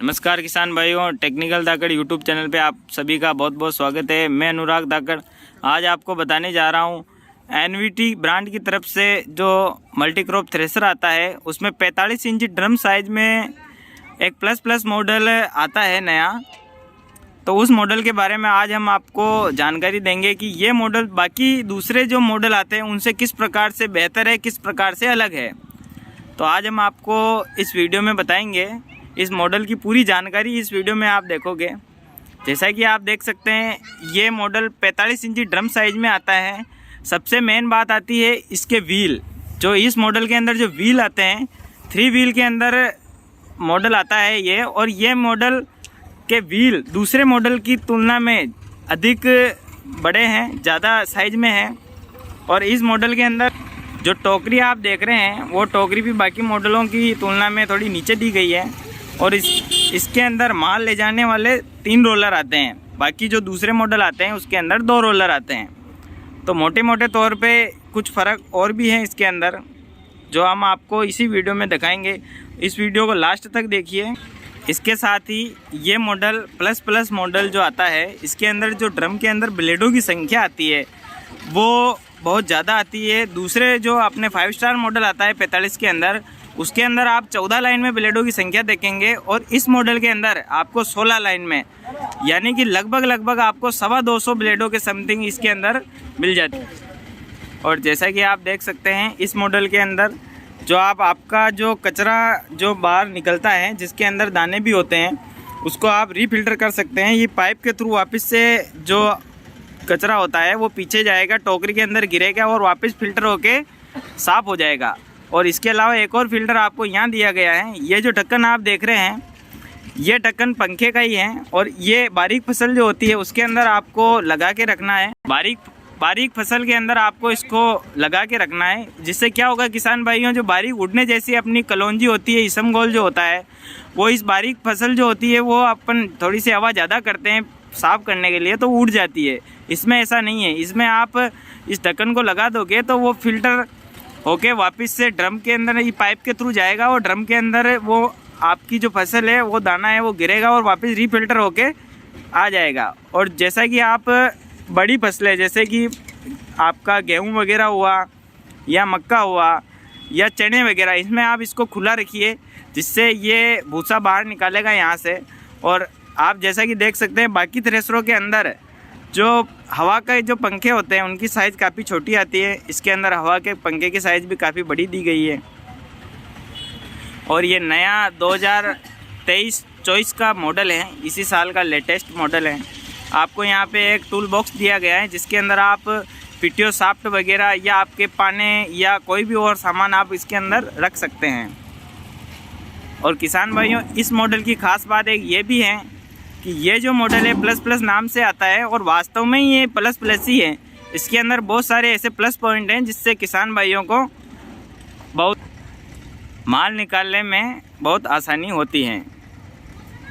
नमस्कार किसान भाइयों, टेक्निकल धाकड़ यूट्यूब चैनल पे आप सभी का बहुत बहुत स्वागत है। मैं अनुराग धाकड़ आज आपको बताने जा रहा हूँ एनवीटी ब्रांड की तरफ से जो मल्टी क्रॉप थ्रेशर आता है उसमें 45 इंच ड्रम साइज में एक प्लस मॉडल आता है नया। तो उस मॉडल के बारे में आज हम आपको जानकारी देंगे कि ये मॉडल बाकी दूसरे जो मॉडल आते हैं उनसे किस प्रकार से बेहतर है, किस प्रकार से अलग है। तो आज हम आपको इस वीडियो में बताएंगे। इस मॉडल की पूरी जानकारी इस वीडियो में आप देखोगे। जैसा कि आप देख सकते हैं ये मॉडल 45 इंची ड्रम साइज में आता है। सबसे मेन बात आती है इसके व्हील। जो इस मॉडल के अंदर जो व्हील आते हैं 3 व्हील के अंदर मॉडल आता है ये, और ये मॉडल के व्हील दूसरे मॉडल की तुलना में अधिक बड़े हैं, ज़्यादा साइज में हैं। और इस मॉडल के अंदर जो टोकरी आप देख रहे हैं वो टोकरी भी बाकी मॉडलों की तुलना में थोड़ी नीचे दी गई है। और इसके अंदर माल ले जाने वाले 3 रोलर आते हैं, बाकी जो दूसरे मॉडल आते हैं उसके अंदर 2 रोलर आते हैं। तो मोटे मोटे तौर पे कुछ फ़र्क और भी हैं इसके अंदर जो हम आपको इसी वीडियो में दिखाएंगे। इस वीडियो को लास्ट तक देखिए। इसके साथ ही ये मॉडल प्लस मॉडल जो आता है इसके अंदर जो ड्रम के अंदर ब्लेडों की संख्या आती है वो बहुत ज़्यादा आती है। दूसरे जो अपने 5 स्टार मॉडल आता है 45 के अंदर, उसके अंदर आप 14 लाइन में ब्लेडों की संख्या देखेंगे और इस मॉडल के अंदर आपको 16 लाइन में, यानी कि लगभग आपको 225 ब्लेडों के समथिंग इसके अंदर मिल जाती है। और जैसा कि आप देख सकते हैं इस मॉडल के अंदर जो आपका जो कचरा जो बाहर निकलता है जिसके अंदर दाने भी होते हैं उसको आप रीफिल्टर कर सकते हैं। ये पाइप के थ्रू वापस से जो कचरा होता है वो पीछे जाएगा, टोकरी के अंदर गिरेगा और वापस फिल्टर होके साफ़ हो जाएगा। और इसके अलावा एक और फिल्टर आपको यहाँ दिया गया है। ये जो ढक्कन आप देख रहे हैं ये ढक्कन पंखे का ही है, और ये बारीक फसल जो होती है उसके अंदर आपको लगा के रखना है। बारीक फसल के अंदर आपको इसको लगा के रखना है, जिससे क्या होगा किसान भाइयों, जो बारीक उड़ने जैसी अपनी कलौंजी होती है, इसमगोल जो होता है वो इस बारीक फसल जो होती है वो अपन थोड़ी सी हवा ज़्यादा करते हैं साफ़ करने के लिए तो उड़ जाती है। इसमें ऐसा नहीं है। इसमें आप इस ढक्कन को लगा दोगे तो वो फिल्टर होके वापस से ड्रम के अंदर ये पाइप के थ्रू जाएगा और ड्रम के अंदर वो आपकी जो फसल है वो दाना है वो गिरेगा और वापस रीफिल्टर होके आ जाएगा। और जैसा कि आप बड़ी फसलें जैसे कि आपका गेहूं वगैरह हुआ या मक्का हुआ या चने वगैरह, इसमें आप इसको खुला रखिए जिससे ये भूसा बाहर निकालेगा यहाँ से। और आप जैसा कि देख सकते हैं बाकी थ्रेशरों के अंदर जो हवा के जो पंखे होते हैं उनकी साइज़ काफ़ी छोटी आती है। इसके अंदर हवा के पंखे की साइज़ भी काफ़ी बड़ी दी गई है। और ये नया 2023-24 का मॉडल है, इसी साल का लेटेस्ट मॉडल है। आपको यहाँ पे एक टूल बॉक्स दिया गया है जिसके अंदर आप पीटीओ साफ्ट वगैरह या आपके पाने या कोई भी और सामान आप इसके अंदर रख सकते हैं। और किसान भाइयों इस मॉडल की ख़ास बात एक ये भी है कि ये जो मॉडल है प्लस नाम से आता है और वास्तव में ये प्लस ही है। इसके अंदर बहुत सारे ऐसे प्लस पॉइंट हैं जिससे किसान भाइयों को बहुत माल निकालने में बहुत आसानी होती है।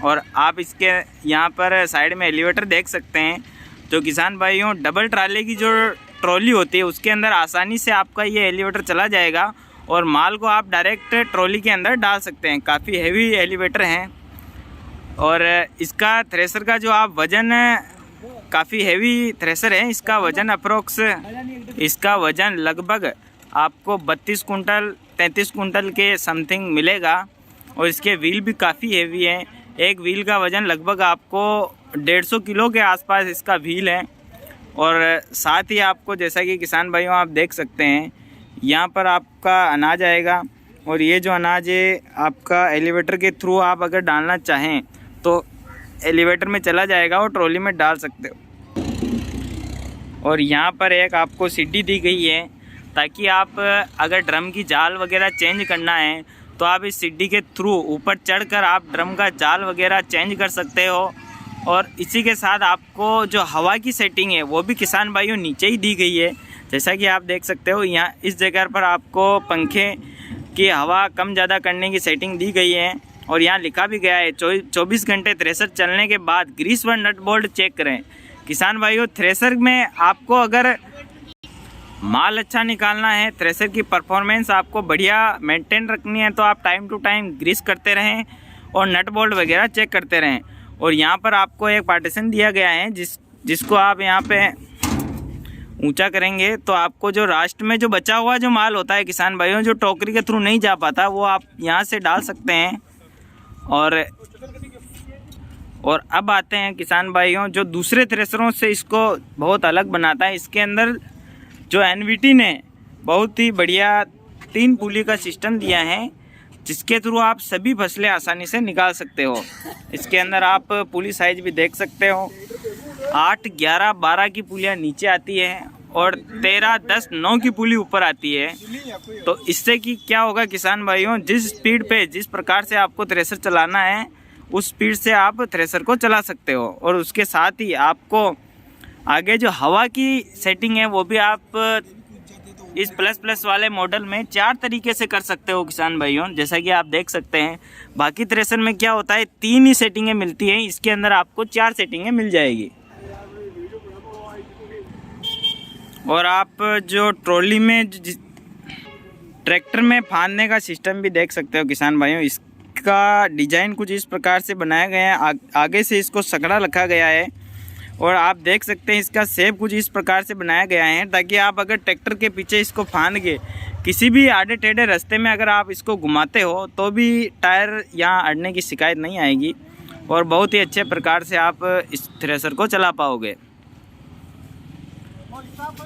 और आप इसके यहाँ पर साइड में एलिवेटर देख सकते हैं। तो किसान भाइयों डबल ट्राले की जो ट्रॉली होती है उसके अंदर आसानी से आपका ये एलिवेटर चला जाएगा और माल को आप डायरेक्ट ट्रॉली के अंदर डाल सकते हैं। काफ़ी हैवी एलिवेटर हैं। और इसका थ्रेशर का जो आप वज़न, काफ़ी हैवी थ्रेशर है, इसका वज़न अप्रोक्स, इसका वज़न लगभग आपको 32 कुंटल 33 कुंटल के समथिंग मिलेगा। और इसके व्हील भी काफ़ी हैवी हैं। एक व्हील का वज़न लगभग आपको 150 किलो के आसपास इसका व्हील है। और साथ ही आपको जैसा कि किसान भाइयों आप देख सकते हैं यहाँ पर आपका अनाज आएगा और ये जो अनाज है आपका एलिवेटर के थ्रू आप अगर डालना चाहें तो एलिवेटर में चला जाएगा और ट्रॉली में डाल सकते हो। और यहाँ पर एक आपको सीढ़ी दी गई है ताकि आप अगर ड्रम की जाल वगैरह चेंज करना है तो आप इस सीढ़ी के थ्रू ऊपर चढ़कर आप ड्रम का जाल वगैरह चेंज कर सकते हो। और इसी के साथ आपको जो हवा की सेटिंग है वो भी किसान भाइयों नीचे ही दी गई है। जैसा कि आप देख सकते हो यहाँ इस जगह पर आपको पंखे की हवा कम ज़्यादा करने की सेटिंग दी गई है। और यहाँ लिखा भी गया है 24 घंटे थ्रेशर चलने के बाद ग्रीस व नट बोल्ट चेक करें। किसान भाइयों थ्रेशर में आपको अगर माल अच्छा निकालना है, थ्रेशर की परफॉर्मेंस आपको बढ़िया मेंटेन रखनी है तो आप टाइम टू टाइम ग्रीस करते रहें। और नट बोल्ट वगैरह चेक करते रहें। और यहाँ पर आपको एक पार्टीशन दिया गया है जिसको आप यहाँ पे ऊंचा करेंगे तो आपको जो लास्ट में जो बचा हुआ जो माल होता है किसान भाइयों, जो टोकरी के थ्रू नहीं जा पाता, वो आप यहाँ से डाल सकते हैं। और अब आते हैं किसान भाइयों, जो दूसरे थ्रेसरों से इसको बहुत अलग बनाता है, इसके अंदर जो एनवीटी ने बहुत ही बढ़िया 3 पुली का सिस्टम दिया है, जिसके थ्रू आप सभी फसलें आसानी से निकाल सकते हो। इसके अंदर आप पुली साइज भी देख सकते हो, 8, 11, 12 की पुलियाँ नीचे आती हैं और 13, 10, 9 की पुली ऊपर आती है। तो इससे कि क्या होगा किसान भाइयों, जिस स्पीड पे जिस प्रकार से आपको थ्रेसर चलाना है उस स्पीड से आप थ्रेसर को चला सकते हो। और उसके साथ ही आपको आगे जो हवा की सेटिंग है वो भी आप इस प्लस वाले मॉडल में 4 तरीके से कर सकते हो किसान भाइयों, जैसा कि आप देख सकते हैं। बाकी थ्रेसर में क्या होता है 3 ही सेटिंगें मिलती हैं, इसके अंदर आपको 4 सेटिंगें मिल जाएगी। और आप जो ट्रॉली में ट्रैक्टर में फांदने का सिस्टम भी देख सकते हो किसान भाइयों। इसका डिजाइन कुछ इस प्रकार से बनाया गया है, आगे से इसको सकड़ा रखा गया है और आप देख सकते हैं इसका शेप कुछ इस प्रकार से बनाया गया है, ताकि आप अगर ट्रैक्टर के पीछे इसको फांद के किसी भी आड़े टेढ़े रास्ते में अगर आप इसको घुमाते हो तो भी टायर यहाँ अड़ने की शिकायत नहीं आएगी और बहुत ही अच्छे प्रकार से आप इस थ्रेसर को चला पाओगे।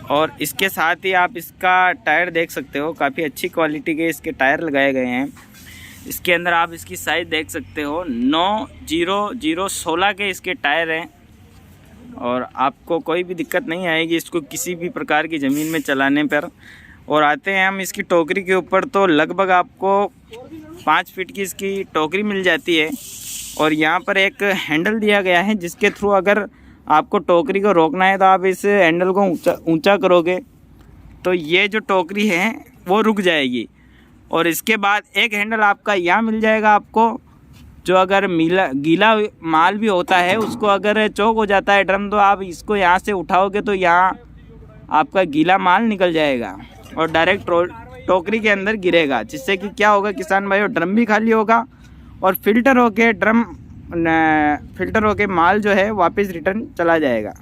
और इसके साथ ही आप इसका टायर देख सकते हो, काफ़ी अच्छी क्वालिटी के इसके टायर लगाए गए हैं। इसके अंदर आप इसकी साइज़ देख सकते हो, 90016 के इसके टायर हैं और आपको कोई भी दिक्कत नहीं आएगी इसको किसी भी प्रकार की ज़मीन में चलाने पर। और आते हैं हम इसकी टोकरी के ऊपर, तो लगभग आपको 5 फीट की इसकी टोकरी मिल जाती है। और यहाँ पर एक हैंडल दिया गया है जिसके थ्रू अगर आपको टोकरी को रोकना है तो आप इस हैंडल को ऊंचा करोगे तो ये जो टोकरी है वो रुक जाएगी। और इसके बाद एक हैंडल आपका यहाँ मिल जाएगा आपको, जो अगर गीला माल भी होता है उसको अगर चौक हो जाता है ड्रम, तो आप इसको यहाँ से उठाओगे तो यहाँ आपका गीला माल निकल जाएगा और डायरेक्ट टोकरी के अंदर गिरेगा, जिससे कि क्या होगा किसान भाइयों, ड्रम भी खाली होगा और फिल्टर होके माल जो है वापस रिटर्न चला जाएगा।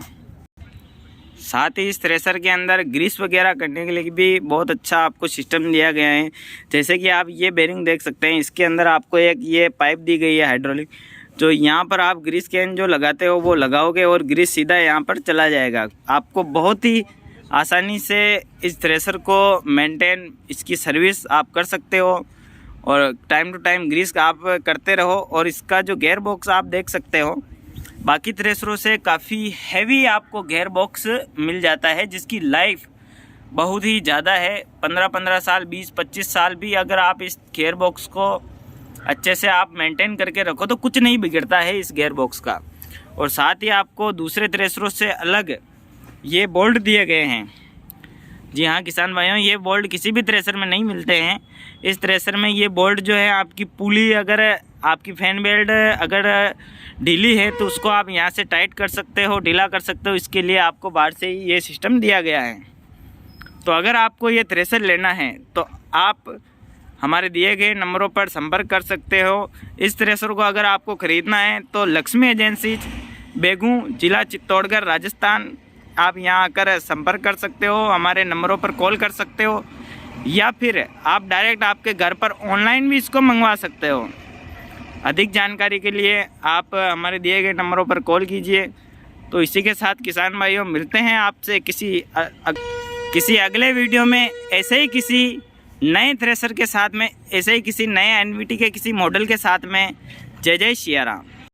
साथ ही इस थ्रेसर के अंदर ग्रीस वगैरह करने के लिए भी बहुत अच्छा आपको सिस्टम दिया गया है। जैसे कि आप ये बेरिंग देख सकते हैं, इसके अंदर आपको एक ये पाइप दी गई है हाइड्रोलिक, जो यहाँ पर आप ग्रीस कैन जो लगाते हो वो लगाओगे और ग्रीस सीधा यहाँ पर चला जाएगा। आपको बहुत ही आसानी से इस थ्रेसर को मेंटेन, इसकी सर्विस आप कर सकते हो और टाइम टू टाइम ग्रीस आप करते रहो। और इसका जो गेयर बॉक्स आप देख सकते हो, बाकी थ्रेसरों से काफ़ी हैवी आपको गेयर बॉक्स मिल जाता है, जिसकी लाइफ बहुत ही ज़्यादा है। 15-15 साल, 20-25 साल भी अगर आप इस गेयर बॉक्स को अच्छे से आप मेंटेन करके रखो तो कुछ नहीं बिगड़ता है इस गेयर बॉक्स का। और साथ ही आपको दूसरे थ्रेसरों से अलग ये बोल्ट दिए गए हैं। जी हाँ किसान भाइयों, ये बोल्ट किसी भी थ्रेसर में नहीं मिलते हैं। इस थ्रेसर में ये बोल्ट जो है, आपकी पुली अगर आपकी फैन बेल्ट अगर ढीली है तो उसको आप यहाँ से टाइट कर सकते हो, ढीला कर सकते हो। इसके लिए आपको बाहर से ही ये सिस्टम दिया गया है। तो अगर आपको ये थ्रेसर लेना है तो आप हमारे दिए गए नंबरों पर संपर्क कर सकते हो। इस थ्रेसर को अगर आपको ख़रीदना है तो लक्ष्मी एजेंसी, बेगू, जिला चित्तौड़गढ़, राजस्थान, आप यहाँ आकर संपर्क कर सकते हो, हमारे नंबरों पर कॉल कर सकते हो, या फिर आप डायरेक्ट आपके घर पर ऑनलाइन भी इसको मंगवा सकते हो। अधिक जानकारी के लिए आप हमारे दिए गए नंबरों पर कॉल कीजिए। तो इसी के साथ किसान भाइयों, मिलते हैं आपसे किसी अगले वीडियो में ऐसे ही किसी नए थ्रेसर के साथ में, ऐसे ही किसी नए एनवीटी के किसी मॉडल के साथ में। जय जय सिया राम।